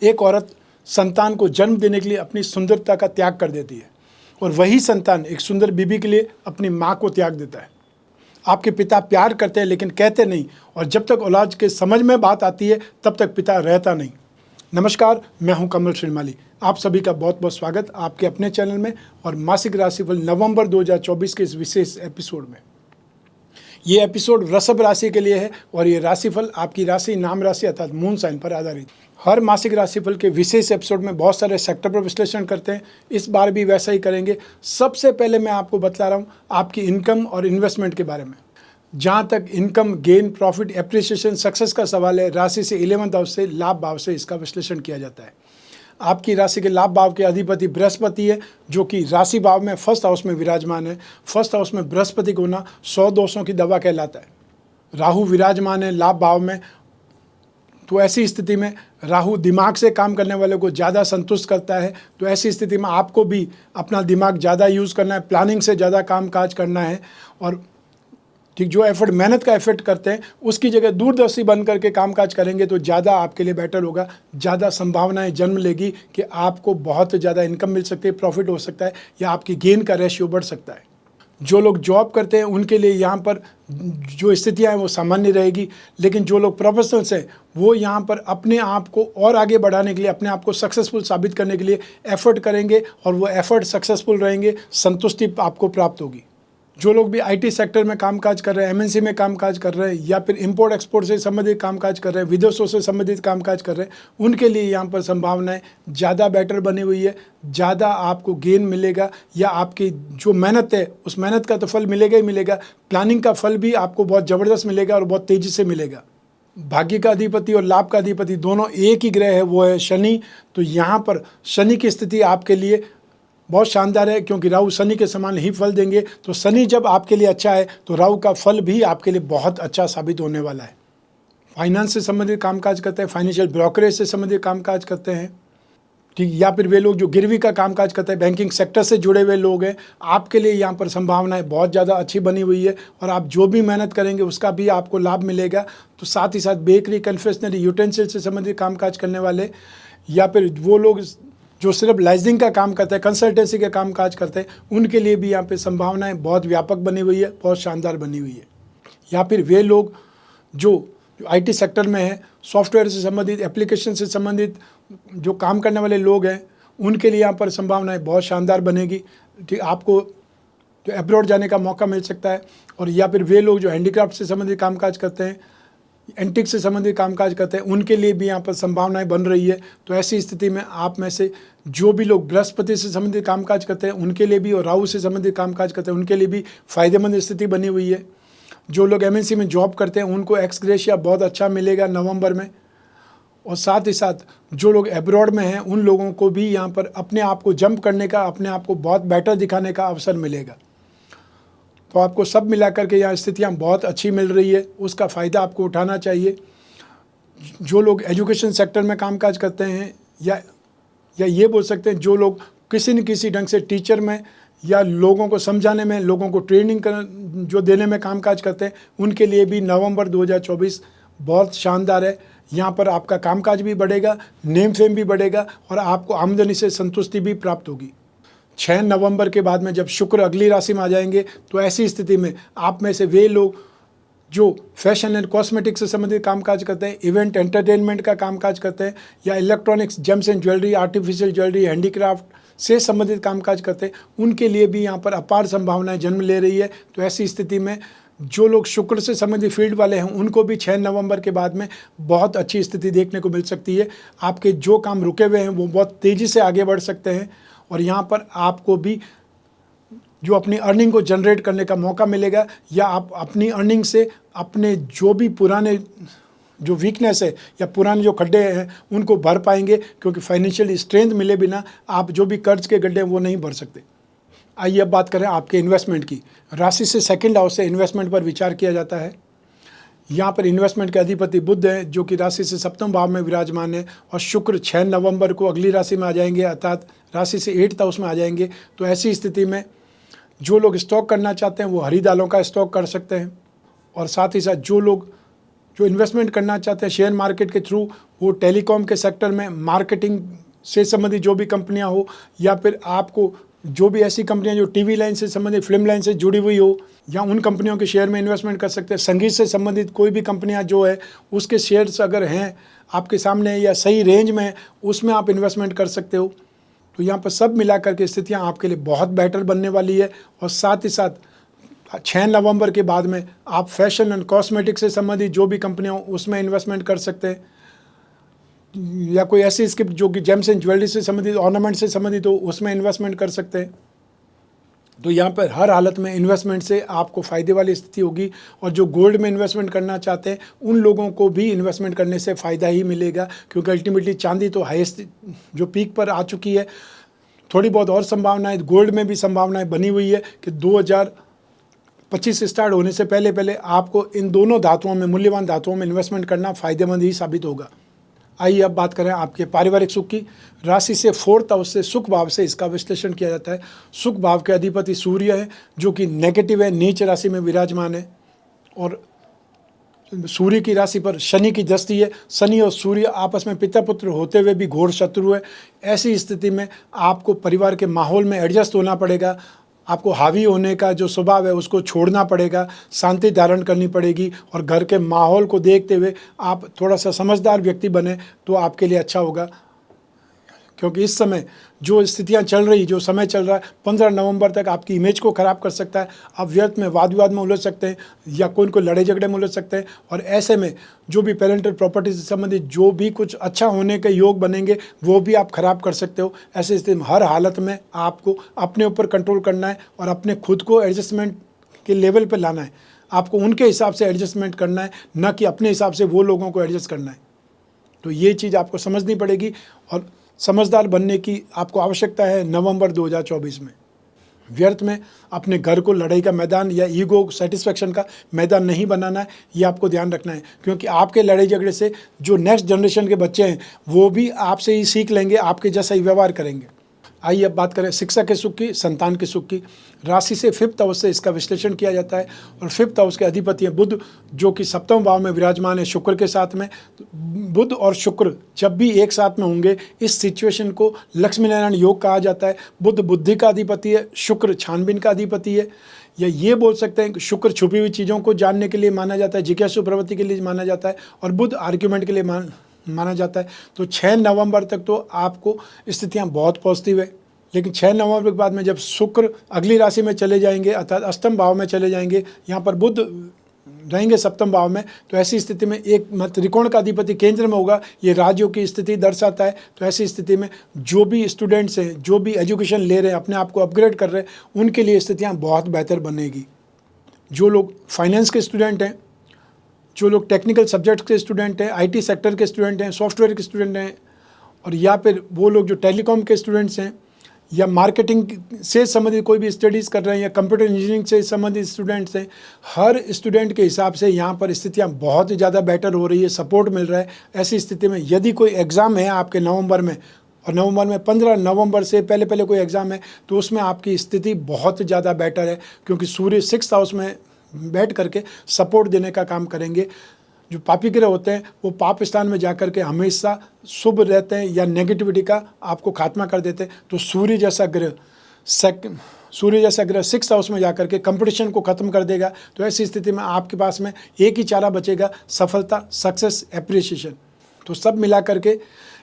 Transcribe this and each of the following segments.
एक औरत संतान को जन्म देने के लिए अपनी सुंदरता का त्याग कर देती है और वही संतान एक सुंदर बीबी के लिए अपनी माँ को त्याग देता है। आपके पिता प्यार करते हैं लेकिन कहते नहीं, और जब तक औलाद के समझ में बात आती है तब तक पिता रहता नहीं। नमस्कार, मैं हूं कमल श्रीमाली। आप सभी का बहुत बहुत स्वागत आपके अपने चैनल में और मासिक राशिफल नवंबर 2024 के इस विशेष एपिसोड में। ये एपिसोड वृषभ राशि के लिए है और ये राशिफल आपकी राशि, नाम राशि अर्थात मून साइन पर आधारित। हर मासिक राशिफल के विशेष एपिसोड में बहुत सारे सेक्टर पर विश्लेषण करते हैं, इस बार भी वैसा ही करेंगे। सबसे पहले मैं आपको बतला रहा हूँ आपकी इनकम और इन्वेस्टमेंट के बारे में। जहाँ तक income, gain, profit, appreciation, success का सवाल है, राशि से 11th हाउस से, लाभ भाव से इसका विश्लेषण किया जाता है। आपकी राशि के लाभ भाव के अधिपति बृहस्पति है, जो कि राशि भाव में फर्स्ट हाउस में विराजमान है। फर्स्ट हाउस में बृहस्पति को होना 100 दोषों की दवा कहलाता है। राहु विराजमान है लाभ भाव में, तो ऐसी स्थिति में राहु दिमाग से काम करने वाले को ज़्यादा संतुष्ट करता है। तो ऐसी स्थिति में आपको भी अपना दिमाग ज़्यादा यूज़ करना है, प्लानिंग से ज़्यादा काम काज करना है और ठीक जो एफर्ट, मेहनत का एफर्ट करते हैं उसकी जगह दूरदर्शी बन करके कामकाज करेंगे तो ज़्यादा आपके लिए बेटर होगा। ज़्यादा संभावनाएं जन्म लेगी कि आपको बहुत ज़्यादा इनकम मिल सकती है, प्रॉफिट हो सकता है या आपकी गेन का रेशियो बढ़ सकता है। जो लोग जॉब करते हैं उनके लिए यहाँ पर जो स्थितियाँ हैं वो सामान्य रहेगी, लेकिन जो लोग प्रोफेशनल्स हैं वो यहाँ पर अपने आप को और आगे बढ़ाने के लिए, अपने आप को सक्सेसफुल साबित करने के लिए एफर्ट करेंगे और वो एफर्ट सक्सेसफुल रहेंगे, संतुष्टि आपको प्राप्त होगी। जो लोग भी आईटी सेक्टर में कामकाज कर रहे हैं, एमएनसी में कामकाज कर रहे हैं या फिर इंपोर्ट एक्सपोर्ट से संबंधित कामकाज कर रहे हैं, विदेशों से संबंधित कामकाज कर रहे हैं, उनके लिए यहाँ पर संभावनाएं ज़्यादा बेटर बनी हुई है। ज़्यादा आपको गेन मिलेगा या आपकी जो मेहनत है उस मेहनत का तो फल मिलेगा ही मिलेगा, प्लानिंग का फल भी आपको बहुत ज़बरदस्त मिलेगा और बहुत तेज़ी से मिलेगा। भाग्य का अधिपति और लाभ का अधिपति दोनों एक ही ग्रह है, वो है शनि। तो यहाँ पर शनि की स्थिति आपके लिए बहुत शानदार है, क्योंकि राहु शनि के समान ही फल देंगे। तो शनि जब आपके लिए अच्छा है तो राहु का फल भी आपके लिए बहुत अच्छा साबित होने वाला है। फाइनेंस से संबंधित कामकाज करते हैं, फाइनेंशियल ब्रोकरेज से संबंधित कामकाज करते हैं, ठीक, या फिर वे लोग जो गिरवी का कामकाज करते हैं, बैंकिंग सेक्टर से जुड़े हुए लोग हैं, आपके लिए यहाँ पर संभावनाएं बहुत ज़्यादा अच्छी बनी हुई है और आप जो भी मेहनत करेंगे उसका भी आपको लाभ मिलेगा। तो साथ ही साथ बेकरी, कन्फेक्शनरी, यूटेंसिल से संबंधित कामकाज करने वाले या फिर वो लोग जो सिर्फ लाइजिंग का काम करते हैं, कंसल्टेंसी का काम काज करते हैं, उनके लिए भी यहाँ पे संभावनाएं बहुत व्यापक बनी हुई है, बहुत शानदार बनी हुई है। या फिर वे लोग जो आईटी सेक्टर में है, सॉफ्टवेयर से संबंधित, एप्लीकेशन से संबंधित जो काम करने वाले लोग हैं, उनके लिए यहाँ पर संभावनाएं बहुत शानदार बनेगी। ठीक, आपको जो अब्रॉड जाने का मौका मिल सकता है। और या फिर वे लोग जो हैंडीक्राफ्ट से संबंधित कामकाज करते हैं, एंटिक से संबंधित कामकाज करते हैं, उनके लिए भी यहाँ पर संभावनाएं बन रही है। तो ऐसी स्थिति में आप में से जो भी लोग बृहस्पति से संबंधित कामकाज करते हैं उनके लिए भी, और राहु से संबंधित कामकाज करते हैं उनके लिए भी फ़ायदेमंद स्थिति बनी हुई है। जो लोग एमएनसी में जॉब करते हैं उनको एक्स ग्रेशिया बहुत अच्छा मिलेगा नवंबर में। और साथ ही साथ जो लोग एब्रॉड में हैं उन लोगों को भी यहाँ पर अपने आप को जंप करने का, अपने आप को बहुत बेटर दिखाने का अवसर मिलेगा। तो आपको सब मिला करके यहाँ स्थितियाँ बहुत अच्छी मिल रही है, उसका फ़ायदा आपको उठाना चाहिए। जो लोग एजुकेशन सेक्टर में कामकाज करते हैं या ये बोल सकते हैं जो लोग किसी न किसी ढंग से टीचर में या लोगों को समझाने में, लोगों को ट्रेनिंग जो देने में कामकाज करते हैं, उनके लिए भी नवंबर 2024 बहुत शानदार है। यहाँ पर आपका कामकाज भी बढ़ेगा, नेम फेम भी बढ़ेगा और आपको आमदनी से संतुष्टि भी प्राप्त होगी। 6 नवंबर के बाद में जब शुक्र अगली राशि में आ जाएंगे तो ऐसी स्थिति में आप में से वे लोग जो फैशन एंड कॉस्मेटिक्स से संबंधित कामकाज करते हैं, इवेंट एंटरटेनमेंट का कामकाज करते हैं या electronics, James and jewellery, artificial jewellery, handicraft से संबंधित कामकाज करते हैं, उनके लिए भी यहाँ पर अपार संभावनाएं जन्म ले रही है। तो ऐसी स्थिति में जो लोग शुक्र से संबंधित फील्ड वाले हैं उनको भी 6 नवंबर के बाद में बहुत अच्छी स्थिति देखने को मिल सकती है। आपके जो काम रुके हुए हैं वो बहुत तेज़ी से आगे बढ़ सकते हैं और यहाँ पर आपको भी जो अपनी अर्निंग को जनरेट करने का मौका मिलेगा या आप अपनी अर्निंग से अपने जो भी पुराने जो वीकनेस है या पुराने जो खड्डे हैं उनको भर पाएंगे, क्योंकि फाइनेंशियल स्ट्रेंथ मिले बिना आप जो भी कर्ज के गड्ढे हैं वो नहीं भर सकते। आइए अब बात करें आपके इन्वेस्टमेंट की। राशि से सेकंड हाउस से इन्वेस्टमेंट पर विचार किया जाता है। यहाँ पर इन्वेस्टमेंट के अधिपति बुध है, जो कि राशि से सप्तम भाव में विराजमान है और शुक्र 6 नवंबर को अगली राशि में आ जाएंगे, अर्थात राशि से 8th हाउस में आ जाएंगे। तो ऐसी स्थिति में जो लोग स्टॉक करना चाहते हैं वो हरी दालों का स्टॉक कर सकते हैं और साथ ही साथ जो लोग जो इन्वेस्टमेंट करना चाहते हैं शेयर मार्केट के थ्रू, वो टेलीकॉम के सेक्टर में मार्केटिंग से संबंधित जो भी कंपनियां हो, या फिर आपको जो भी ऐसी कंपनियां जो टीवी लाइन से संबंधित, फिल्म लाइन से जुड़ी हुई हो, या उन कंपनियों के शेयर में इन्वेस्टमेंट कर सकते हैं। संगीत से संबंधित कोई भी कंपनियां जो है उसके शेयर्स अगर हैं आपके सामने या सही रेंज में, उसमें आप इन्वेस्टमेंट कर सकते हो। तो यहाँ पर सब मिला करके स्थितियाँ आपके लिए बहुत बेटर बनने वाली है। और साथ ही साथ 6 नवंबर के बाद में आप फैशन एंड कॉस्मेटिक से संबंधित जो भी कंपनियां उसमें इन्वेस्टमेंट कर सकते हैं, या कोई ऐसी स्किप जो कि जेम्स एंड ज्वेलरी से संबंधित, ऑर्नामेंट से संबंधित हो, उसमें इन्वेस्टमेंट कर सकते हैं। तो यहाँ पर हर हालत में इन्वेस्टमेंट से आपको फ़ायदे वाली स्थिति होगी। और जो गोल्ड में इन्वेस्टमेंट करना चाहते हैं उन लोगों को भी इन्वेस्टमेंट करने से फ़ायदा ही मिलेगा, क्योंकि अल्टीमेटली चांदी तो हाईएस्ट जो पीक पर आ चुकी है। थोड़ी बहुत और संभावनाएं गोल्ड में भी संभावनाएं बनी हुई है कि 2025 स्टार्ट होने से पहले पहले आपको इन दोनों धातुओं में, मूल्यवान धातुओं में इन्वेस्टमेंट करना फ़ायदेमंद ही साबित होगा। आइए अब बात करें आपके पारिवारिक सुख की। राशि से 4th हाउस से, सुख भाव से इसका विश्लेषण किया जाता है। सुख भाव के अधिपति सूर्य है जो कि नेगेटिव है, नीच राशि में विराजमान है। और सूर्य की राशि पर शनि की दृष्टि है। शनि और सूर्य आपस में पिता पुत्र होते हुए भी घोर शत्रु है। ऐसी स्थिति में आपको परिवार के माहौल में एडजस्ट होना पड़ेगा। आपको हावी होने का जो स्वभाव है उसको छोड़ना पड़ेगा, शांति धारण करनी पड़ेगी, और घर के माहौल को देखते हुए आप थोड़ा सा समझदार व्यक्ति बने तो आपके लिए अच्छा होगा। क्योंकि इस समय जो स्थितियां चल रही, जो समय चल रहा है, 15 नवंबर तक आपकी इमेज को ख़राब कर सकता है। आप व्यर्थ में वाद विवाद में उलझ सकते हैं, या कोई लड़ाई झगड़े में उलझ सकते हैं। और ऐसे में जो भी पेरेंटल प्रॉपर्टी से संबंधित जो भी कुछ अच्छा होने के योग बनेंगे वो भी आप खराब कर सकते हो। ऐसे स्थिति में हर हालत में आपको अपने ऊपर कंट्रोल करना है और अपने खुद को एडजस्टमेंट के लेवल पर लाना है। आपको उनके हिसाब से एडजस्टमेंट करना है, न कि अपने हिसाब से वो लोगों को एडजस्ट करना है। तो ये चीज़ आपको समझनी पड़ेगी और समझदार बनने की आपको आवश्यकता है नवंबर 2024 में। व्यर्थ में अपने घर को लड़ाई का मैदान या ईगो सेटिस्फेक्शन का मैदान नहीं बनाना है, ये आपको ध्यान रखना है। क्योंकि आपके लड़ाई झगड़े से जो नेक्स्ट जनरेशन के बच्चे हैं वो भी आपसे ही सीख लेंगे, आपके जैसा ही व्यवहार करेंगे। आइए अब बात करें शिक्षा के सुख की, संतान के सुख की। राशि से 5th हाउस से इसका विश्लेषण किया जाता है। और 5th हाउस के अधिपति हैं बुध, जो कि 7वें भाव में विराजमान है शुक्र के साथ में। बुध और शुक्र जब भी एक साथ में होंगे इस सिचुएशन को लक्ष्मी नारायण योग कहा जाता है। बुध बुद्धि का अधिपति है, शुक्र छानबीन का अधिपति है, या ये बोल सकते हैं कि शुक्र छुपी हुई चीज़ों को जानने के लिए माना जाता है, जिज्ञासु प्रवृत्ति के लिए माना जाता है, और बुध आर्ग्यूमेंट के लिए माना जाता है। तो 6 नवंबर तक तो आपको स्थितियाँ बहुत पॉजिटिव है। लेकिन 6 नवंबर के बाद में जब शुक्र अगली राशि में चले जाएंगे, अर्थात अष्टम भाव में चले जाएंगे, यहाँ पर बुध रहेंगे 7वें भाव में, तो ऐसी स्थिति में एक त्रिकोण का अधिपति केंद्र में होगा, ये राजयोग की स्थिति दर्शाता है। तो ऐसी स्थिति में जो भी स्टूडेंट्स हैं, जो भी एजुकेशन ले रहे हैं, अपने आप को अपग्रेड कर रहे हैं, उनके लिए स्थितियाँ बहुत बेहतर बनेगी। जो लोग फाइनेंस के स्टूडेंट हैं, जो लोग टेक्निकल सब्जेक्ट के स्टूडेंट हैं, IT सेक्टर के स्टूडेंट हैं, सॉफ्टवेयर के स्टूडेंट हैं, और या फिर वो लोग जो टेलीकॉम के स्टूडेंट्स हैं, या मार्केटिंग से संबंधित कोई भी स्टडीज़ कर रहे हैं, या कंप्यूटर इंजीनियरिंग से संबंधित स्टूडेंट्स हैं, हर स्टूडेंट के हिसाब से यहाँ पर स्थितियाँ बहुत ज़्यादा बेटर हो रही है, सपोर्ट मिल रहा है। ऐसी स्थिति में यदि कोई एग्ज़ाम है आपके नवंबर में, और नवंबर में 15 नवंबर से पहले पहले कोई एग्ज़ाम है, तो उसमें आपकी स्थिति बहुत ज़्यादा बेटर है, क्योंकि सूर्य 6th हाउस में बैठ करके सपोर्ट देने का काम करेंगे। जो पापी ग्रह होते हैं वो पाप स्थान में जाकर के हमेशा शुभ रहते हैं या नेगेटिविटी का आपको खात्मा कर देते हैं। तो सूर्य जैसा ग्रह 6th हाउस में जाकर के कंपटीशन को ख़त्म कर देगा। तो ऐसी स्थिति में आपके पास में एक ही चारा बचेगा, सफलता, सक्सेस, एप्रिसिएशन। तो सब मिला करके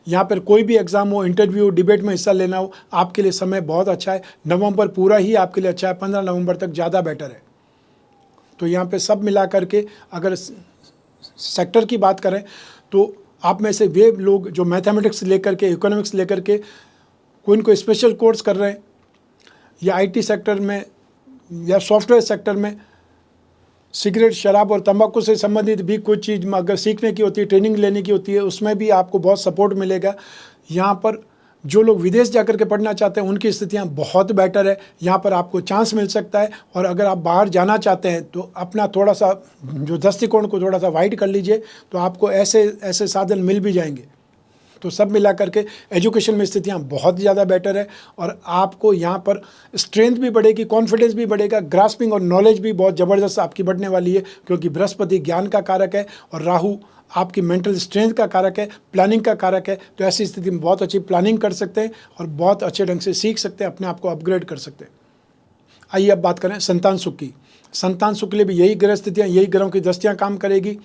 यहाँ पर कोई भी एग्ज़ाम हो, इंटरव्यू, डिबेट में हिस्सा लेना हो, आपके लिए समय बहुत अच्छा है। नवंबर पूरा ही आपके लिए अच्छा है, 15 नवंबर तक ज़्यादा बेटर है। तो यहाँ पे सब मिला करके अगर सेक्टर की बात करें तो आप में से वे लोग जो मैथमेटिक्स लेकर के, इकोनॉमिक्स लेकर के कोई स्पेशल कोर्स कर रहे हैं, या IT सेक्टर में या सॉफ्टवेयर सेक्टर में सिगरेट, शराब और तंबाकू से संबंधित भी कुछ चीज़ अगर सीखने की होती है, ट्रेनिंग लेने की होती है, उसमें भी आपको बहुत सपोर्ट मिलेगा। यहाँ पर जो लोग विदेश जाकर के पढ़ना चाहते हैं उनकी स्थितियाँ बहुत बेटर है, यहाँ पर आपको चांस मिल सकता है। और अगर आप बाहर जाना चाहते हैं तो अपना थोड़ा सा जो दृष्टिकोण को थोड़ा सा वाइड कर लीजिए, तो आपको ऐसे साधन मिल भी जाएंगे। तो सब मिला करके एजुकेशन में स्थितियाँ बहुत ज़्यादा बेटर है और आपको यहाँ पर स्ट्रेंथ भी बढ़ेगी, कॉन्फिडेंस भी बढ़ेगा, ग्रास्पिंग और नॉलेज भी बहुत ज़बरदस्त आपकी बढ़ने वाली है, क्योंकि बृहस्पति ज्ञान का कारक है और राहु आपकी मेंटल स्ट्रेंथ का कारक है, प्लानिंग का कारक है। तो ऐसी स्थिति में बहुत अच्छी प्लानिंग कर सकते हैं और बहुत अच्छे ढंग से सीख सकते हैं, अपने आप को अपग्रेड कर सकते हैं। आइए अब बात करें संतान सुख की। संतान सुख के लिए भी यही ग्रह स्थितियाँ, यही ग्रहों की दस्तियाँ काम करेगी।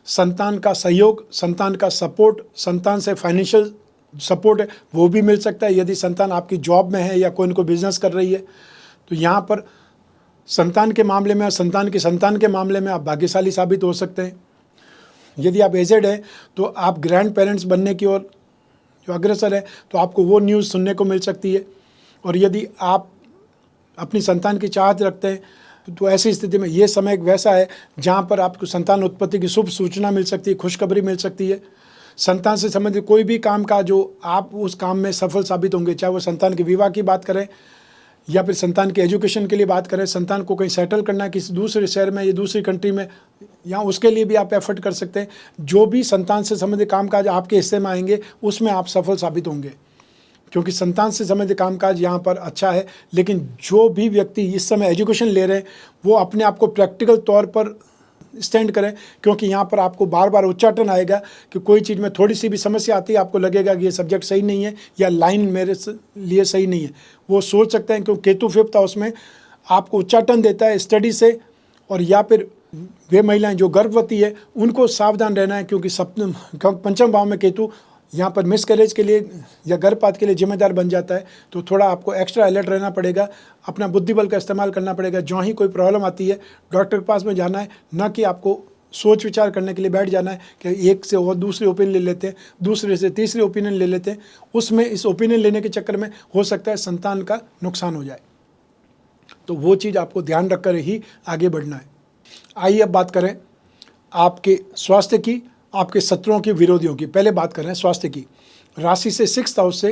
संतान का सहयोग, संतान का सपोर्ट, संतान से फाइनेंशियल सपोर्ट है वो भी मिल सकता है यदि संतान आपकी जॉब में है या कोई न कोई बिजनेस कर रही है। तो यहाँ पर संतान के मामले में, संतान के मामले में आप भाग्यशाली साबित हो सकते हैं। यदि आप एजेड हैं तो आप ग्रैंड पेरेंट्स बनने की ओर जो अग्रसर है तो आपको वो न्यूज़ सुनने को मिल सकती है। और यदि आप अपनी संतान की चाहत रखते हैं तो ऐसी स्थिति में ये समय एक वैसा है जहाँ पर आपको संतान उत्पत्ति की शुभ सूचना मिल सकती है, खुशखबरी मिल सकती है। संतान से संबंधित कोई भी काम का जो आप उस काम में सफल साबित होंगे, चाहे वो संतान के विवाह की बात करें या फिर संतान के एजुकेशन के लिए बात करें, संतान को कहीं सेटल करना है किसी दूसरे शहर में या दूसरी कंट्री में, या उसके लिए भी आप एफर्ट कर सकते हैं। जो भी संतान से संबंधित कामकाज आपके हिस्से में आएंगे उसमें आप सफल साबित होंगे, क्योंकि संतान से संबंधित कामकाज यहाँ पर अच्छा है। लेकिन जो भी व्यक्ति इस समय एजुकेशन ले रहे हैं वो अपने आप को प्रैक्टिकल तौर पर स्टैंड करें, क्योंकि यहाँ पर आपको बार बार उच्चाटन आएगा कि कोई चीज़ में थोड़ी सी भी समस्या आती है, आपको लगेगा कि ये सब्जेक्ट सही नहीं है या लाइन मेरे लिए सही नहीं है। वो सोच सकते हैं क्योंकि केतु फिफ्थ हाउस में आपको उच्चाटन देता है स्टडी से। और या फिर वे महिलाएं जो गर्भवती है उनको सावधान रहना है, क्योंकि पंचम भाव में केतु यहाँ पर मिसकैरेज के लिए या गर्भपात के लिए जिम्मेदार बन जाता है। तो थोड़ा आपको एक्स्ट्रा अलर्ट रहना पड़ेगा, अपना बुद्धि बल का इस्तेमाल करना पड़ेगा। जो ही कोई प्रॉब्लम आती है डॉक्टर के पास में जाना है, न कि आपको सोच विचार करने के लिए बैठ जाना है कि एक से और दूसरी ओपिनियन ले लेते हैं, दूसरे से तीसरी ओपिनियन ले लेते हैं। उसमें इस ओपिनियन लेने के चक्कर में हो सकता है संतान का नुकसान हो जाए। तो वो चीज़ आपको ध्यान रखकर ही आगे बढ़ना है। आइए अब बात करें आपके स्वास्थ्य की, आपके शत्रुओं की, विरोधियों की। पहले बात करें स्वास्थ्य की। राशि से 6th हाउस से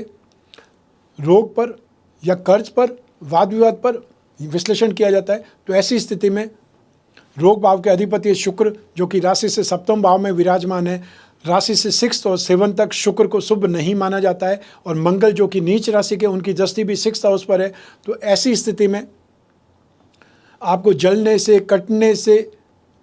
रोग पर या कर्ज पर, वाद विवाद पर विश्लेषण किया जाता है। तो ऐसी स्थिति में रोग भाव के अधिपति शुक्र जो कि राशि से 7वें भाव में विराजमान है, राशि से 6th और 7th तक शुक्र को शुभ नहीं माना जाता है। और मंगल जो कि नीच राशि के, उनकी दृष्टि भी 6th हाउस पर है। तो ऐसी स्थिति में आपको जलने से, कटने से,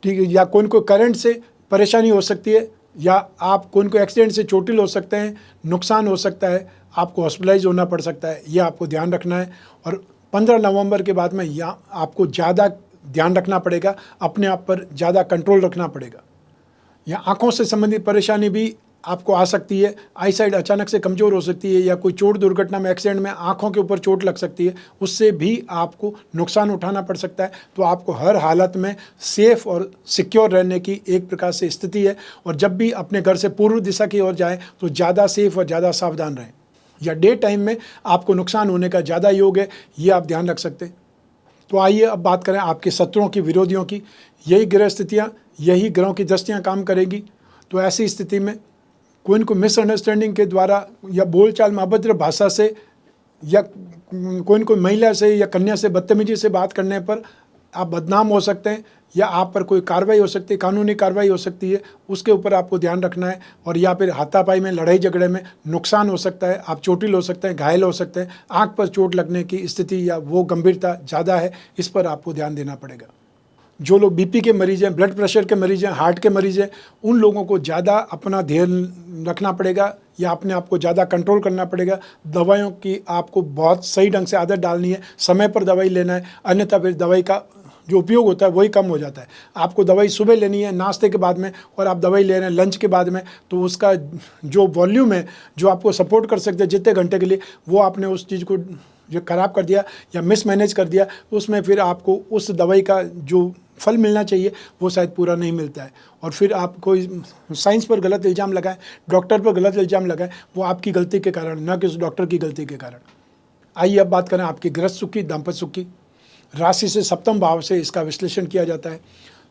ठीक है, या कोई करंट से परेशानी हो सकती है, या आप कोई एक्सीडेंट से चोटिल हो सकते हैं, नुकसान हो सकता है, आपको हॉस्पिटलाइज होना पड़ सकता है। यह आपको ध्यान रखना है। और 15 नवंबर के बाद में यहाँ आपको ज़्यादा ध्यान रखना पड़ेगा, अपने आप पर ज़्यादा कंट्रोल रखना पड़ेगा। या आँखों से संबंधित परेशानी भी आपको आ सकती है, आई साइड अचानक से कमज़ोर हो सकती है, या कोई चोट दुर्घटना में, एक्सीडेंट में आँखों के ऊपर चोट लग सकती है, उससे भी आपको नुकसान उठाना पड़ सकता है। तो आपको हर हालत में सेफ और सिक्योर रहने की एक प्रकार से स्थिति है। और जब भी अपने घर से पूर्व दिशा की ओर जाएँ तो ज़्यादा सेफ और ज़्यादा सावधान रहें, या डे टाइम में आपको नुकसान होने का ज़्यादा योग है, ये आप ध्यान रख सकते हैं। तो आइए अब बात करें आपके शत्रुओं की, विरोधियों की। यही ग्रह स्थितियाँ, यही ग्रहों की दृष्टियाँ काम करेगी। तो ऐसी स्थिति में कोई को मिसअंडरस्टैंडिंग के द्वारा या बोलचाल में अभद्र भाषा से, या कोई महिला से या कन्या से बदतमीजी से बात करने पर आप बदनाम हो सकते हैं, या आप पर कोई कार्रवाई हो सकती है, कानूनी कार्रवाई हो सकती है, उसके ऊपर आपको ध्यान रखना है। और या फिर हाथापाई में, लड़ाई झगड़े में नुकसान हो सकता है, आप चोटिल हो सकते हैं, घायल हो सकते हैं, आँख पर चोट लगने की स्थिति या वो गंभीरता ज़्यादा है, इस पर आपको ध्यान देना पड़ेगा। जो लोग बीपी के मरीज़ हैं, ब्लड प्रेशर के मरीज़ हैं, हार्ट के मरीज़ हैं, उन लोगों को ज़्यादा अपना ध्यान रखना पड़ेगा, या अपने आप को ज़्यादा कंट्रोल करना पड़ेगा। दवाइयों की आपको बहुत सही ढंग से आदत डालनी है, समय पर दवाई लेना है, अन्यथा फिर दवाई का जो उपयोग होता है वही कम हो जाता है। आपको दवाई सुबह लेनी है नाश्ते के बाद में, और आप दवाई ले रहे हैं लंच के बाद में, तो उसका जो वॉल्यूम है जो आपको सपोर्ट कर सकते हैं जितने घंटे के लिए, वो आपने उस चीज़ को जो ख़राब कर दिया या मिसमैनेज कर दिया, उसमें फिर आपको उस दवाई का जो फल मिलना चाहिए वो शायद पूरा नहीं मिलता है। और फिर आप कोई साइंस पर गलत इल्ज़ाम लगाएं, डॉक्टर पर गलत इल्ज़ाम लगाएं, वो आपकी गलती के कारण, न कि उस डॉक्टर की गलती के कारण। आइए अब बात करें आपकी गृहस्थ सुख की, दाम्पत्य सुख की। राशि से 7वें भाव से इसका विश्लेषण किया जाता है।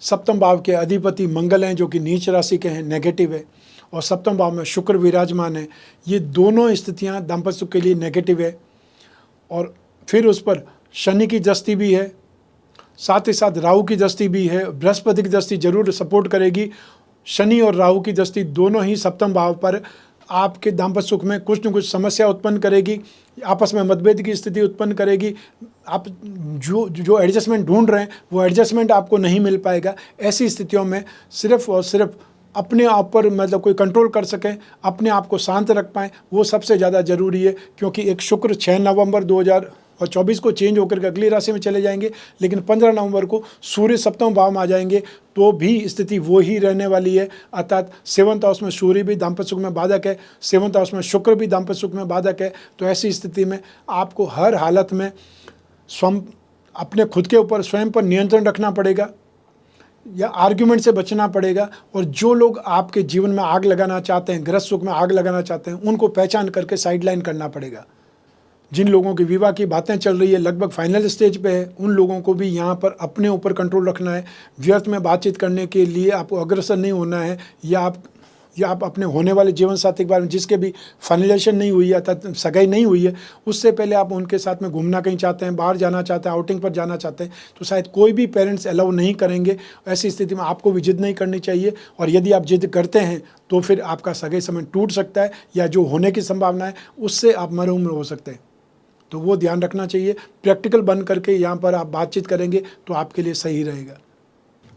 7वें भाव के अधिपति मंगल हैं जो कि नीच राशि के हैं, नेगेटिव है, और 7वें भाव में शुक्र विराजमान है। ये दोनों स्थितियाँ दाम्पत्य सुख के लिए नेगेटिव है। और फिर उस पर शनि की दृष्टि भी है, साथ ही साथ राहु की दृष्टि भी है। बृहस्पति की दृष्टि जरूर सपोर्ट करेगी। शनि और राहु की दृष्टि दोनों ही 7वें भाव पर आपके दाम्पत्य सुख में कुछ न कुछ समस्या उत्पन्न करेगी, आपस में मतभेद की स्थिति उत्पन्न करेगी। आप जो एडजस्टमेंट ढूंढ रहे हैं वो एडजस्टमेंट आपको नहीं मिल पाएगा। ऐसी स्थितियों में सिर्फ और सिर्फ अपने आप पर मतलब कोई कंट्रोल कर सकें, अपने आप को शांत रख पाएँ, वो सबसे ज़्यादा ज़रूरी है। क्योंकि एक शुक्र 6 नवंबर 2024 को चेंज होकर के अगली राशि में चले जाएंगे, लेकिन 15 नवंबर को सूर्य सप्तम भाव में आ जाएंगे, तो भी स्थिति वो ही रहने वाली है। अर्थात 7th हाउस में सूर्य भी दाम्पत्य सुख में बाधक है, 7th हाउस में शुक्र भी दाम्पत्य सुख में बाधक है। तो ऐसी स्थिति में आपको हर हालत में स्वयं अपने खुद के ऊपर स्वयं पर नियंत्रण रखना पड़ेगा या आर्ग्यूमेंट से बचना पड़ेगा। और जो लोग आपके जीवन में आग लगाना चाहते हैं, गृहस्थ सुख में आग लगाना चाहते हैं, उनको पहचान करके साइडलाइन करना पड़ेगा। जिन लोगों की विवाह की बातें चल रही है, लगभग फाइनल स्टेज पे है, उन लोगों को भी यहाँ पर अपने ऊपर कंट्रोल रखना है। व्यर्थ में बातचीत करने के लिए आपको अग्रसर नहीं होना है, या आप अपने होने वाले जीवन साथी के बारे में, जिसके भी फाइनलाइजेशन नहीं हुई है अर्थात सगाई नहीं हुई है, उससे पहले आप उनके साथ में घूमना कहीं चाहते हैं, बाहर जाना चाहते हैं, आउटिंग पर जाना चाहते हैं, तो शायद कोई भी पेरेंट्स अलाउ नहीं करेंगे। ऐसी स्थिति में आपको भी जिद नहीं करनी चाहिए। और यदि आप जिद करते हैं तो फिर आपका सगाई संबंध टूट सकता है, या जो होने की संभावना है उससे आप मरहूम हो सकते हैं। तो वो ध्यान रखना चाहिए। प्रैक्टिकल बन करके यहाँ पर आप बातचीत करेंगे तो आपके लिए सही रहेगा।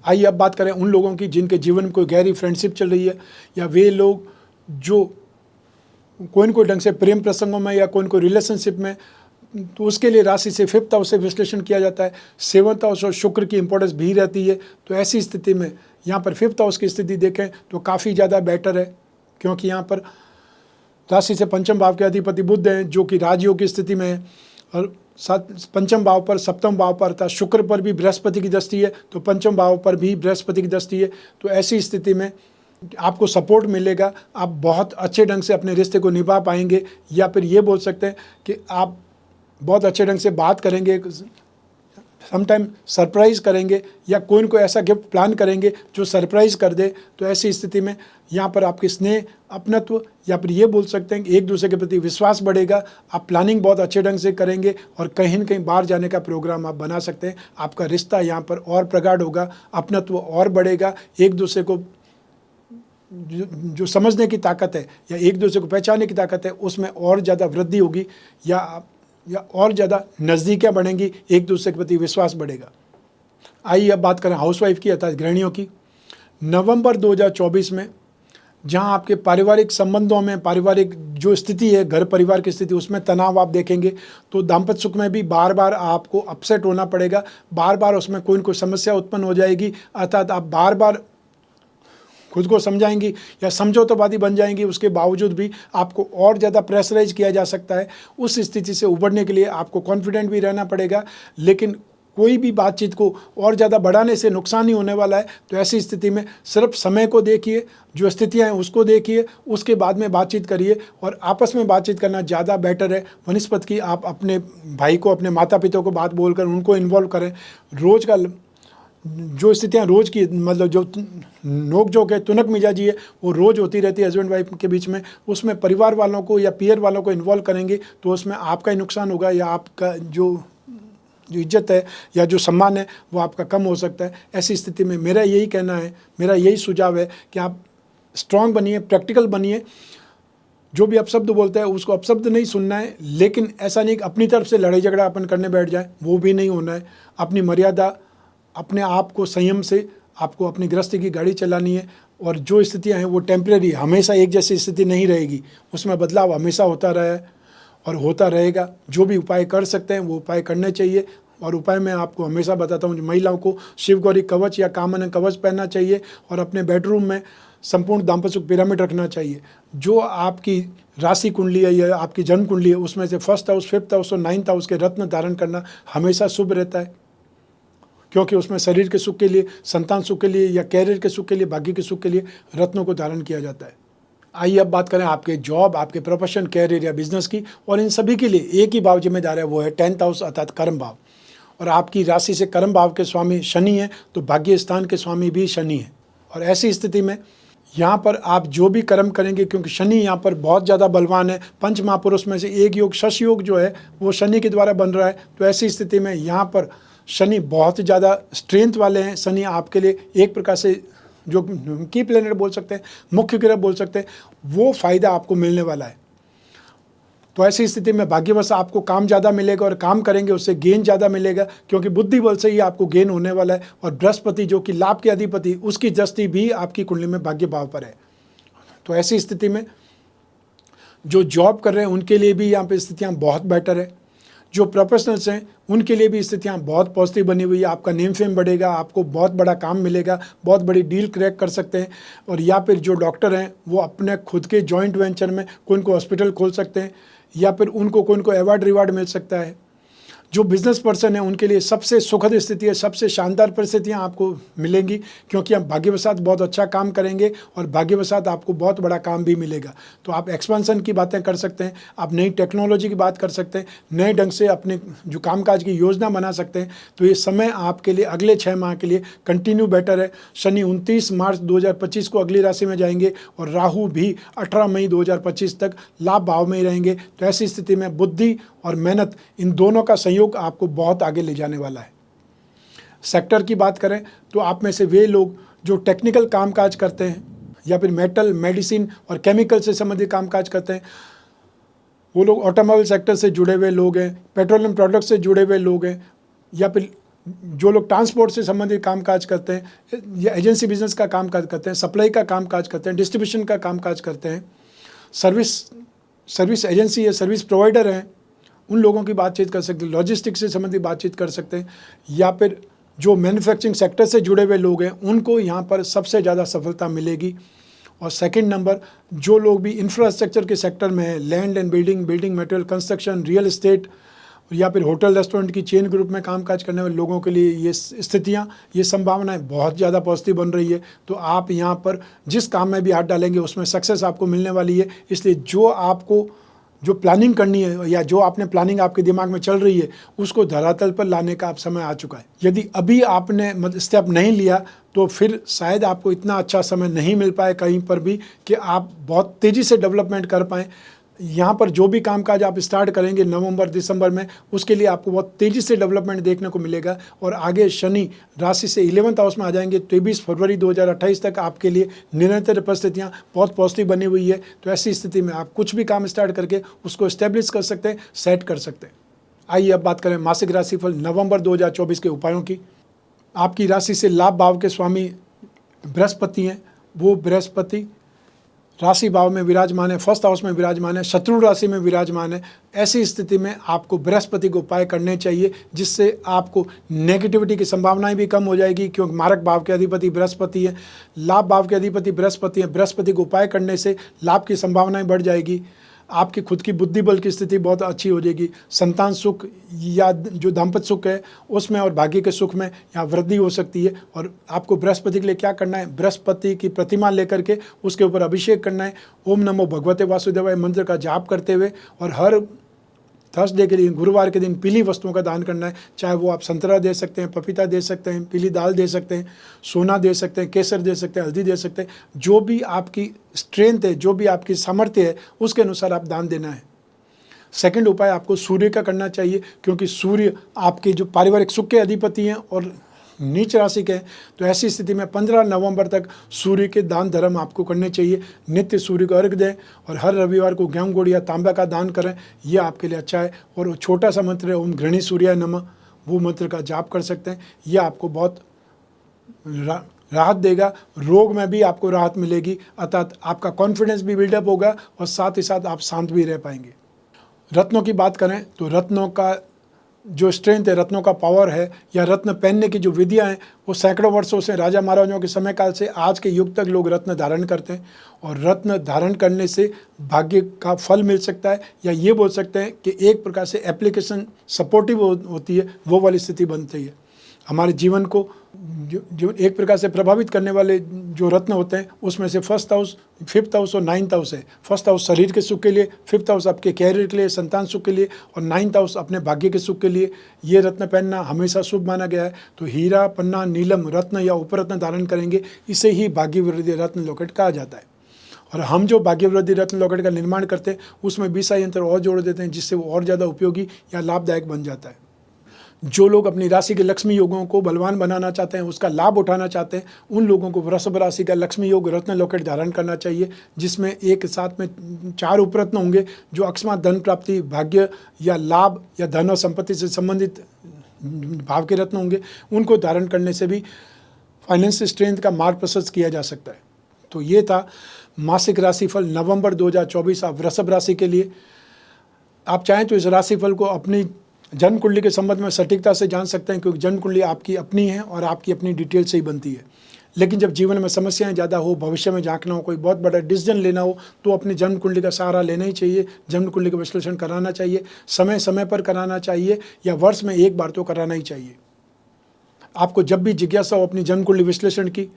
आइए अब बात करें उन लोगों की जिनके जीवन में कोई गहरी फ्रेंडशिप चल रही है, या वे लोग जो कोई न कोई ढंग से प्रेम प्रसंगों में या कोई न कोई रिलेशनशिप में, तो उसके लिए राशि से 5th हाउस से विश्लेषण किया जाता है। 7th हाउस और शुक्र की इंपॉर्टेंस भी रहती है। तो ऐसी स्थिति में यहाँ पर 5th हाउस की स्थिति देखें तो काफ़ी ज़्यादा बेटर है, क्योंकि यहाँ पर राशि से पंचम भाव के अधिपति बुध हैं, जो कि राजयोग की स्थिति में है। और पंचम भाव पर, सप्तम भाव पर अर्थात शुक्र पर भी बृहस्पति की दृष्टि है, तो पंचम भाव पर भी बृहस्पति की दृष्टि है। तो ऐसी स्थिति में आपको सपोर्ट मिलेगा, आप बहुत अच्छे ढंग से अपने रिश्ते को निभा पाएंगे। या फिर ये बोल सकते हैं कि आप बहुत अच्छे ढंग से बात करेंगे, समटाइम सरप्राइज़ करेंगे, या कोई न कोई ऐसा गिफ्ट प्लान करेंगे जो सरप्राइज़ कर दे। तो ऐसी स्थिति में यहाँ पर आपकी स्नेह, अपनत्व, या फिर ये बोल सकते हैं कि एक दूसरे के प्रति विश्वास बढ़ेगा। आप प्लानिंग बहुत अच्छे ढंग से करेंगे और कहीं न कहीं बाहर जाने का प्रोग्राम आप बना सकते हैं। आपका रिश्ता यहाँ पर और प्रगाढ़ होगा, अपनत्व और बढ़ेगा, एक दूसरे को जो समझने की ताकत है या एक दूसरे को पहचानने की ताकत है, उसमें और ज़्यादा वृद्धि होगी, या और ज़्यादा नज़दीकियाँ बढ़ेंगी, एक दूसरे के प्रति विश्वास बढ़ेगा। आइए अब बात करें हाउसवाइफ की अर्थात गृहिणियों की। नवंबर 2024 में जहां आपके पारिवारिक संबंधों में, पारिवारिक जो स्थिति है, घर परिवार की स्थिति, उसमें तनाव आप देखेंगे, तो दाम्पत्य सुख में भी बार बार आपको अपसेट होना पड़ेगा, बार बार उसमें कोई न कोई समस्या उत्पन्न हो जाएगी। अर्थात आप बार बार खुद को समझाएंगी या समझौतावादी बन जाएंगी, उसके बावजूद भी आपको और ज़्यादा प्रेशराइज किया जा सकता है। उस स्थिति से उबरने के लिए आपको कॉन्फिडेंट भी रहना पड़ेगा, लेकिन कोई भी बातचीत को और ज़्यादा बढ़ाने से नुकसान ही होने वाला है। तो ऐसी स्थिति में सिर्फ समय को देखिए, जो स्थितियाँ हैं उसको देखिए, उसके बाद में बातचीत करिए, और आपस में बातचीत करना ज़्यादा बेटर है वनिस्पत की। आप अपने भाई को, अपने माता पिता को बात बोलकर उनको इन्वॉल्व करें। रोज़ का जो स्थितियाँ रोज़ की, मतलब जो नोक झोंक है, तुनक मिजाजी है, वो रोज़ होती रहती है हस्बैंड वाइफ के बीच में, उसमें परिवार वालों को या पीयर वालों को इन्वॉल्व करेंगे तो उसमें आपका ही नुकसान होगा, या आपका जो इज्जत है या जो सम्मान है वो आपका कम हो सकता है। ऐसी स्थिति में मेरा यही कहना है, मेरा यही सुझाव है कि आप स्ट्रांग बनिए, प्रैक्टिकल बनिए। जो भी अपशब्द बोलता है उसको अपशब्द नहीं सुनना है, लेकिन ऐसा नहीं कि अपनी तरफ से लड़ाई झगड़ा अपन करने बैठ जाए, वो भी नहीं होना है। अपनी मर्यादा, अपने आप को संयम से आपको अपनी गृहस्थी की गाड़ी चलानी है। और जो स्थितियाँ हैं वो टेम्परेरी, हमेशा एक जैसी स्थिति नहीं रहेगी, उसमें बदलाव हमेशा होता रहा है और होता रहेगा। जो भी उपाय कर सकते हैं वो उपाय करने चाहिए। और उपाय मैं आपको हमेशा बताता हूँ, महिलाओं को शिव गौरी कवच या कामन कवच पहनना चाहिए, और अपने बेडरूम में संपूर्ण दाम्पत्य सुख पिरामिड रखना चाहिए। जो आपकी राशि कुंडली है या आपकी जन्म कुंडली है, उसमें से 1st हाउस, 5th हाउस और 9th हाउस के रत्न धारण करना हमेशा शुभ रहता है, क्योंकि उसमें शरीर के सुख के लिए, संतान सुख के लिए या कैरियर के सुख के लिए, भाग्य के सुख के लिए रत्नों को धारण किया जाता है। आइए अब बात करें आपके जॉब, आपके प्रोफेशन, कैरियर या बिजनेस की। और इन सभी के लिए एक ही भाव जिम्मेदार है, वो है 10th हाउस अर्थात कर्म भाव। और आपकी राशि से कर्म भाव के स्वामी शनि है, तो भाग्य स्थान के स्वामी भी शनि है। और ऐसी स्थिति में यहाँ पर आप जो भी कर्म करेंगे, क्योंकि शनि यहाँ पर बहुत ज़्यादा बलवान है, पंच महापुरुष में से एक योग शश योग जो है वो शनि के द्वारा बन रहा है। तो ऐसी स्थिति में यहाँ पर शनि बहुत ज़्यादा स्ट्रेंथ वाले हैं। शनि आपके लिए एक प्रकार से जो की प्लैनेट बोल सकते हैं, मुख्य ग्रह बोल सकते हैं, वो फ़ायदा आपको मिलने वाला है। तो ऐसी स्थिति में भाग्यवश आपको काम ज़्यादा मिलेगा और काम करेंगे उससे गेन ज़्यादा मिलेगा, क्योंकि बुद्धि बल से ही आपको गेन होने वाला है। और बृहस्पति जो कि लाभ के अधिपति, उसकी दृष्टि भी आपकी कुंडली में भाग्य भाव पर है। तो ऐसी स्थिति में जो जॉब कर रहे हैं उनके लिए भी यहाँ पे स्थितियाँ बहुत बेटर है। जो प्रोफेशनल्स हैं उनके लिए भी स्थितियाँ बहुत पॉजिटिव बनी हुई है। आपका नेम फेम बढ़ेगा, आपको बहुत बड़ा काम मिलेगा, बहुत बड़ी डील क्रैक कर सकते हैं। और या फिर जो डॉक्टर हैं वो अपने खुद के जॉइंट वेंचर में कोई को हॉस्पिटल खोल सकते हैं, या फिर उनको कोई को अवार्ड रिवार्ड मिल सकता है। जो बिजनेस पर्सन है उनके लिए सबसे सुखद स्थिति है, सबसे शानदार परिस्थितियाँ आपको मिलेंगी, क्योंकि आप भाग्यवशात बहुत अच्छा काम करेंगे और भाग्यवशात आपको बहुत बड़ा काम भी मिलेगा। तो आप एक्सपेंशन की बातें कर सकते हैं, आप नई टेक्नोलॉजी की बात कर सकते हैं, नए ढंग से अपने जो कामकाज की योजना बना सकते हैं। तो ये समय आपके लिए अगले 6 माह के लिए कंटिन्यू बेटर है। शनि 29 मार्च 2025 को अगली राशि में जाएंगे और राहु भी 18 मई 2025 तक लाभ भाव में ही रहेंगे। तो ऐसी स्थिति में बुद्धि और मेहनत, इन दोनों का संयोग आपको बहुत आगे ले जाने वाला है। सेक्टर की बात करें तो आप में से वे लोग जो टेक्निकल कामकाज करते हैं, या फिर मेटल, मेडिसिन और केमिकल से संबंधित कामकाज करते हैं, वो लोग ऑटोमोबाइल सेक्टर से जुड़े हुए लोग हैं, पेट्रोलियम प्रोडक्ट से जुड़े हुए लोग हैं, या फिर जो लोग ट्रांसपोर्ट से संबंधित कामकाज करते हैं, या एजेंसी बिजनेस का कामकाज करते हैं, सप्लाई का कामकाज करते हैं, डिस्ट्रीब्यूशन का कामकाज करते हैं, सर्विस एजेंसी या सर्विस प्रोवाइडर हैं, उन लोगों की बातचीत कर सकते हैं, लॉजिस्टिक्स से संबंधित बातचीत कर सकते हैं, या फिर जो मैन्युफैक्चरिंग सेक्टर से जुड़े हुए लोग हैं उनको यहाँ पर सबसे ज़्यादा सफलता मिलेगी। और सेकंड नंबर, जो लोग भी इंफ्रास्ट्रक्चर के सेक्टर में है, land and building, building material, construction, real estate, या फिर होटल रेस्टोरेंट की चेन ग्रुप में कामकाज करने वाले लोगों के लिए ये स्थितियाँ, ये संभावनाएं बहुत ज़्यादा पॉजिटिव बन रही है। तो आप यहाँ पर जिस काम में भी हाथ डालेंगे उसमें सक्सेस आपको मिलने वाली है। इसलिए जो प्लानिंग करनी है, या जो आपने प्लानिंग आपके दिमाग में चल रही है, उसको धरातल पर लाने का अब समय आ चुका है। यदि अभी आपने स्टेप नहीं लिया तो फिर शायद आपको इतना अच्छा समय नहीं मिल पाए कहीं पर भी कि आप बहुत तेज़ी से डेवलपमेंट कर पाएँ। यहाँ पर जो भी कामकाज आप स्टार्ट करेंगे नवंबर दिसंबर में, उसके लिए आपको बहुत तेज़ी से डेवलपमेंट देखने को मिलेगा। और आगे शनि राशि से 11th हाउस में आ जाएंगे। 23 फरवरी 2028 तक आपके लिए निरंतर परिस्थितियाँ बहुत पॉजिटिव बनी हुई है। तो ऐसी स्थिति में आप कुछ भी काम स्टार्ट करके उसको इस्टेब्लिश कर सकते हैं, सेट कर सकते हैं। आइए अब बात करें मासिक राशिफल नवंबर 2024 के उपायों की। आपकी राशि से लाभ भाव के स्वामी बृहस्पति हैं। वो बृहस्पति राशि भाव में विराजमान है, फर्स्ट हाउस में विराजमान है, शत्रु राशि में विराजमान है। ऐसी स्थिति में आपको बृहस्पति को उपाय करने चाहिए, जिससे आपको नेगेटिविटी की संभावनाएं भी कम हो जाएगी, क्योंकि मारक भाव के अधिपति बृहस्पति है, लाभ भाव के अधिपति बृहस्पति है। बृहस्पति को उपाय करने से लाभ की संभावनाएं बढ़ जाएगी, आपकी खुद की बुद्धि बल की स्थिति बहुत अच्छी हो जाएगी। संतान सुख या जो दाम्पत्य सुख है उसमें और भाग्य के सुख में यहाँ वृद्धि हो सकती है। और आपको बृहस्पति के लिए क्या करना है, बृहस्पति की प्रतिमा लेकर के उसके ऊपर अभिषेक करना है। ओम नमो भगवते वासुदेवाय मंत्र का जाप करते हुए, और हर थर्सडे के दिन, गुरुवार के दिन पीली वस्तुओं का दान करना है। चाहे वो आप संतरा दे सकते हैं, पपीता दे सकते हैं, पीली दाल दे सकते हैं, सोना दे सकते हैं, केसर दे सकते हैं, हल्दी दे सकते हैं। जो भी आपकी स्ट्रेंथ है, जो भी आपकी सामर्थ्य है, उसके अनुसार आप दान देना है। सेकंड उपाय आपको सूर्य का करना चाहिए, क्योंकि सूर्य आपके जो पारिवारिक सुख के अधिपति हैं और नीच राशि के हैं। तो ऐसी स्थिति में 15 नवंबर तक सूर्य के दान धर्म आपको करने चाहिए। नित्य सूर्य को अर्घ दें और हर रविवार को गेहूं गुड़ या तांबा का दान करें, ये आपके लिए अच्छा है। और वो छोटा सा मंत्र है ओम घृणी सूर्याय नमः, वो मंत्र का जाप कर सकते हैं। ये आपको बहुत राहत देगा, रोग में भी आपको राहत मिलेगी, अर्थात आपका कॉन्फिडेंस भी बिल्डअप होगा और साथ ही साथ आप शांत भी रह पाएंगे। रत्नों की बात करें तो रत्नों का जो स्ट्रेंथ है, रत्नों का पावर है, या रत्न पहनने की जो विधियां हैं, वो सैकड़ों वर्षों से, राजा महाराजाओं के समय काल से आज के युग तक लोग रत्न धारण करते हैं। और रत्न धारण करने से भाग्य का फल मिल सकता है, या ये बोल सकते हैं कि एक प्रकार से एप्लीकेशन सपोर्टिव होती है, वो वाली स्थिति बनती है। हमारे जीवन को जो एक प्रकार से प्रभावित करने वाले जो रत्न होते हैं, उसमें से फर्स्ट हाउस, फिफ्थ हाउस और नाइन्थ हाउस है। फर्स्ट हाउस शरीर के सुख के लिए, फिफ्थ हाउस आपके कैरियर के लिए, संतान सुख के लिए, और नाइन्थ हाउस अपने भाग्य के सुख के लिए। ये रत्न पहनना हमेशा शुभ माना गया है। तो हीरा, पन्ना, नीलम रत्न या उपरत्न धारण करेंगे, इसे ही भाग्य वृद्धि रत्न लॉकेट कहा जाता है। और हम जो भाग्य वृद्धि रत्न लॉकेट का निर्माण करते हैं, उसमें 20 यंत्र और जोड़ देते हैं, जिससे वो और ज़्यादा उपयोगी या लाभदायक बन जाता है। जो लोग अपनी राशि के लक्ष्मी योगों को बलवान बनाना चाहते हैं, उसका लाभ उठाना चाहते हैं, उन लोगों को वृषभ राशि का लक्ष्मी योग रत्न लॉकेट धारण करना चाहिए, जिसमें एक साथ में 4 उपरत्न होंगे जो अकस्मात धन प्राप्ति, भाग्य या लाभ या धन और संपत्ति से संबंधित भाव के रत्न होंगे। उनको धारण करने से भी फाइनेंस स्ट्रेंथ का मार्ग प्रशस्त किया जा सकता है। तो ये था मासिक राशिफल नवंबर 2024 आप वृषभ राशि के लिए। आप चाहें तो इस राशिफल को अपनी जन्म कुंडली के संबंध में सटीकता से जान सकते हैं, क्योंकि जन्म कुंडली आपकी अपनी है और आपकी अपनी डिटेल से ही बनती है। लेकिन जब जीवन में समस्याएं ज़्यादा हो, भविष्य में झांकना हो, कोई बहुत बड़ा डिसीजन लेना हो, तो अपनी जन्म कुंडली का सहारा लेना ही चाहिए। जन्म कुंडली का विश्लेषण कराना चाहिए, समय समय पर कराना चाहिए, या वर्ष में एक बार तो कराना ही चाहिए। आपको जब भी जिज्ञासा हो अपनी जन्म कुंडली विश्लेषण की,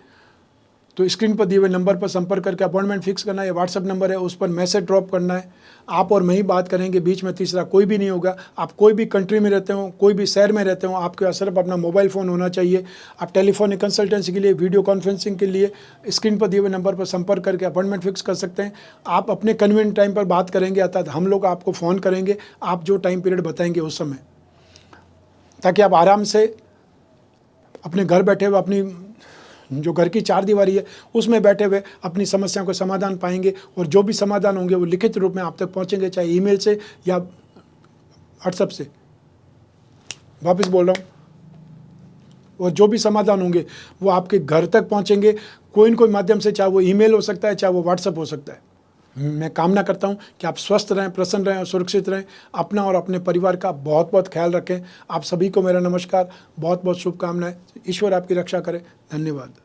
तो स्क्रीन पर दिए हुए नंबर पर संपर्क करके अपॉइंटमेंट फिक्स करना है। व्हाट्सअप नंबर है, उस पर मैसेज ड्रॉप करना है। आप और मैं ही बात करेंगे, बीच में तीसरा कोई भी नहीं होगा। आप कोई भी कंट्री में रहते हो, कोई भी शहर में रहते हो, आपके पास सिर्फ अपना मोबाइल फ़ोन होना चाहिए। आप टेलीफोनिक कंसल्टेंसी के लिए, वीडियो कॉन्फ्रेंसिंग के लिए स्क्रीन पर दिए हुए नंबर पर संपर्क करके अपॉइंटमेंट फिक्स कर सकते हैं। आप अपने कन्वीनियंट टाइम पर बात करेंगे, अर्थात हम लोग आपको फ़ोन करेंगे, आप जो टाइम पीरियड बताएंगे उस समय, ताकि आप आराम से अपने घर बैठे हुए, अपनी जो घर की 4 दीवारी है उसमें बैठे हुए अपनी समस्याओं का समाधान पाएंगे। और जो भी समाधान होंगे वो लिखित रूप में आप तक पहुंचेंगे, चाहे ईमेल से या व्हाट्सएप से। वापस बोल रहा हूँ, और जो भी समाधान होंगे वो आपके घर तक पहुंचेंगे, कोई न कोई माध्यम से, चाहे वो ईमेल हो सकता है, चाहे वो व्हाट्सएप हो सकता है। मैं कामना करता हूं कि आप स्वस्थ रहें, प्रसन्न रहें और सुरक्षित रहें। अपना और अपने परिवार का बहुत बहुत ख्याल रखें। आप सभी को मेरा नमस्कार, बहुत बहुत शुभकामनाएं। ईश्वर आपकी रक्षा करे। धन्यवाद।